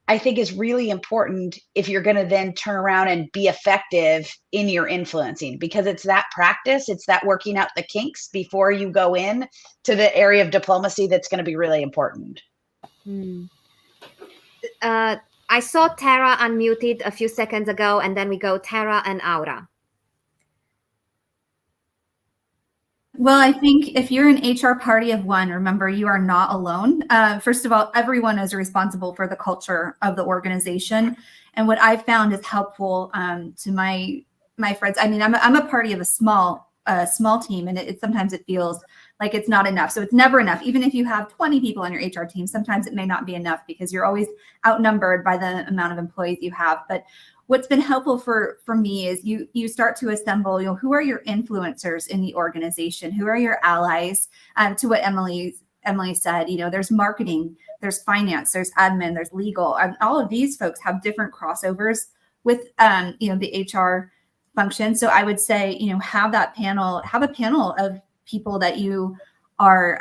I think, is really important if you're going to then turn around and be effective in your influencing, because it's that practice, it's that working out the kinks before you go in to the area of diplomacy that's going to be really important. I saw Tara unmuted a few seconds ago, and then we go Tara and Aura. Well, I think if you're an HR party of one, remember you are not alone. First of all, everyone is responsible for the culture of the organization, and what I've found is helpful to my friends. I mean, I'm a party of a small team, and sometimes it feels like it's not enough. So it's never enough. Even if you have 20 people on your HR team, sometimes it may not be enough because you're always outnumbered by the amount of employees you have. But what's been helpful for me is you start to assemble, who are your influencers in the organization, who are your allies, to what Emily said. There's marketing, there's finance, there's admin, there's legal, and all of these folks have different crossovers with the HR function. So I would say have a panel of people that you are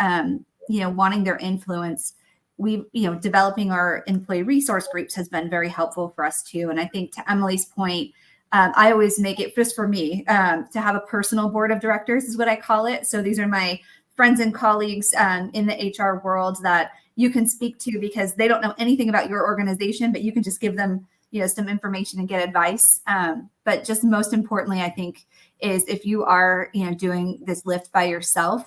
wanting their influence. Developing our employee resource groups has been very helpful for us too. And I think to Emily's point, I always make it just for me to have a personal board of directors is what I call it. So these are my friends and colleagues in the HR world that you can speak to because they don't know anything about your organization, but you can just give them some information and get advice. But just most importantly, I think is if you are doing this lift by yourself,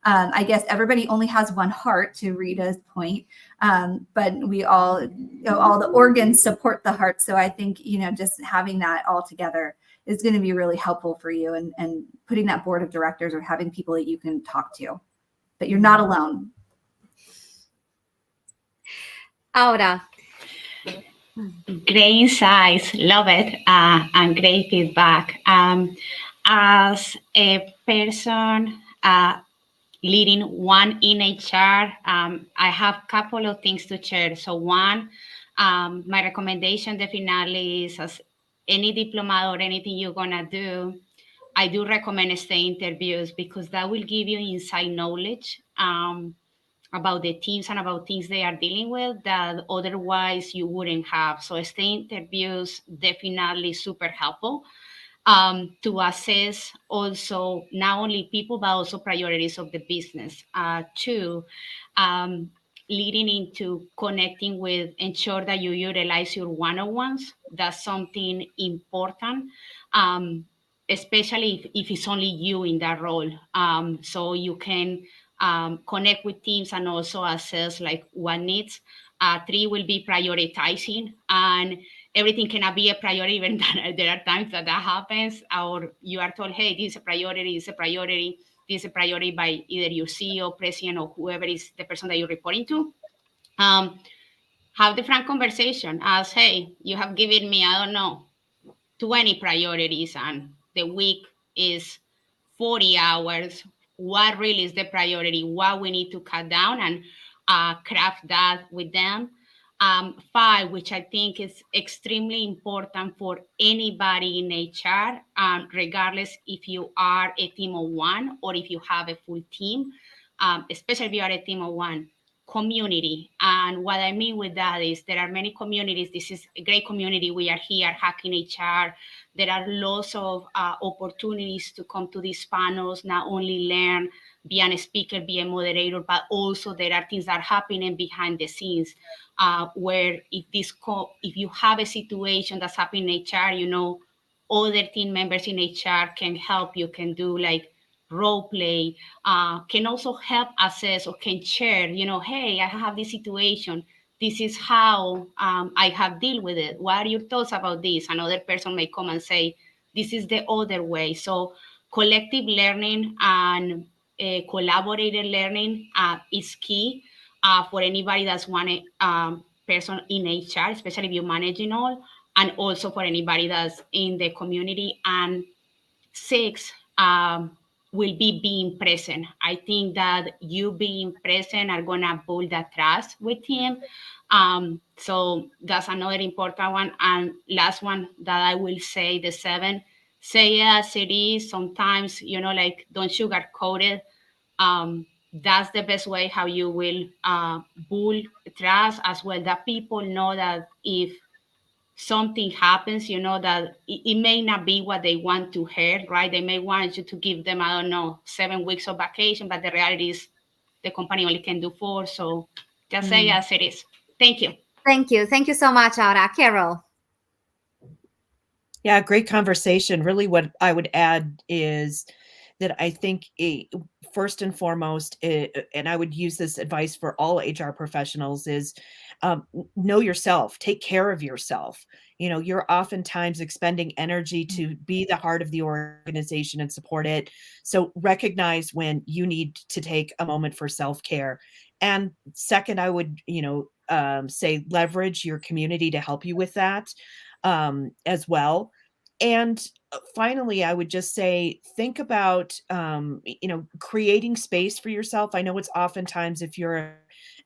I guess everybody only has one heart, to Rita's point, but we all the organs support the heart. So I think just having that all together is going to be really helpful for you, and putting that board of directors or having people that you can talk to, but you're not alone. Aura. Great insights, love it, and great feedback. As a person leading one in HR, I have a couple of things to share. So one, my recommendation definitely is, as any diploma or anything you're gonna do, I do recommend stay interviews because that will give you inside knowledge about the teams and about things they are dealing with that otherwise you wouldn't have. So stay interviews definitely super helpful. To assess also not only people, but also priorities of the business. Two, leading into connecting with, ensure that you utilize your one-on-ones. That's something important, especially if it's only you in that role. So you can connect with teams and also assess like what needs. Three will be prioritizing, and everything cannot be a priority, even there are times that happens, or you are told, hey, this is a priority, this is a priority, this is a priority by either your CEO, president, or whoever is the person that you're reporting to. Have the frank conversation. Ask, hey, you have given me, 20 priorities, and the week is 40 hours. What really is the priority? What we need to cut down, and craft that with them. Five, which I think is extremely important for anybody in HR, regardless if you are a team of one or if you have a full team, especially if you are a team of one. Community. And what I mean with that is there are many communities. This is a great community. We are here, Hacking HR. There are lots of opportunities to come to these panels, not only learn, be a speaker, be a moderator, but also there are things that are happening behind the scenes where if you have a situation that's happening in HR, other team members in HR can help you, can do like role play, can also help assess or can share, hey, I have this situation. This is how I have dealt with it. What are your thoughts about this? Another person may come and say, this is the other way. So collective learning and collaborated learning is key for anybody that's one person in HR, especially if you're managing all, and also for anybody that's in the community. And six, will be being present. I think that you being present are gonna build that trust with him. So that's another important one. And last one that I will say, the 7, say yes, it is. Sometimes, don't sugarcoat it. That's the best way how you will build trust as well, that people know that if something happens, that it may not be what they want to hear, right? They may want you to give them, 7 weeks of vacation, but the reality is the company only can do 4. So just say yes, it is. Thank you. Thank you. Thank you so much, Aura. Carol. Yeah, great conversation. Really what I would add is that I think first and foremost, and I would use this advice for all HR professionals, is know yourself, take care of yourself. You're oftentimes expending energy to be the heart of the organization and support it. So recognize when you need to take a moment for self-care. And second, I would, say leverage your community to help you with that as well. And finally, I would just say, think about, creating space for yourself. I know it's oftentimes, if you're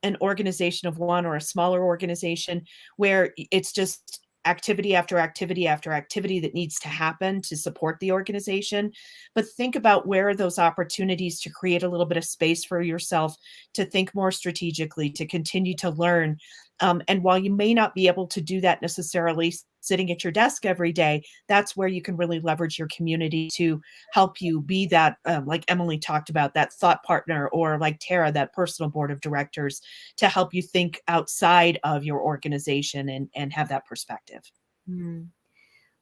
an organization of one or a smaller organization, where it's just activity after activity after activity that needs to happen to support the organization. But think about where are those opportunities to create a little bit of space for yourself, to think more strategically, to continue to learn. And while you may not be able to do that necessarily sitting at your desk every day, that's where you can really leverage your community to help you be that, like Emily talked about, that thought partner, or like Tara, that personal board of directors, to help you think outside of your organization and have that perspective.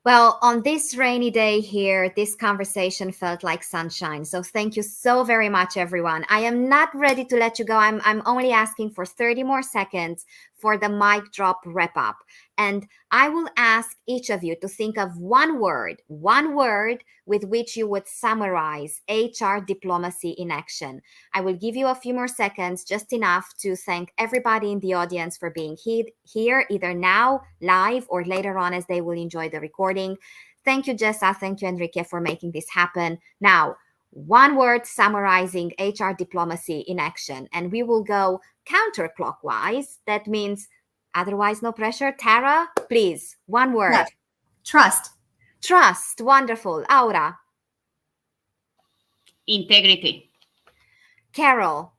Well, on this rainy day here, this conversation felt like sunshine. So thank you so very much, everyone. I am not ready to let you go. I'm only asking for 30 more seconds for the mic drop wrap up. And I will ask each of you to think of one word with which you would summarize HR diplomacy in action. I will give you a few more seconds, just enough to thank everybody in the audience for being here, either now, live, or later on as they will enjoy the recording. Thank you, Jessa. Thank you, Enrique, for making this happen. Now, one word summarizing HR diplomacy in action, and we will go counterclockwise. That means otherwise no pressure. Tara, please, one word. Yeah. Trust. Trust. Wonderful. Aura. Integrity. Carol.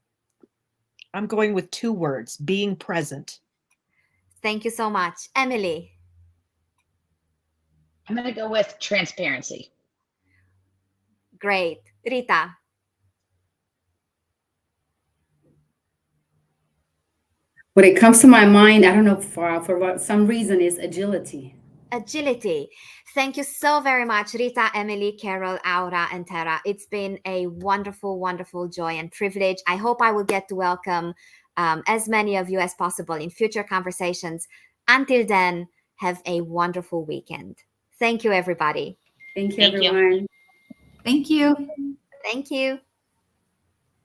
I'm going with 2 words: being present. Thank you so much. Emily. I'm going to go with transparency. Great. Rita. What it comes to my mind, I don't know, for what some reason, is agility. Agility. Thank you so very much, Rita, Emily, Carol, Aura, and Tara. It's been a wonderful, wonderful joy and privilege. I hope I will get to welcome as many of you as possible in future conversations. Until then, have a wonderful weekend. Thank you, everybody. Thank you, Thank you. everyone. Thank you. Thank you.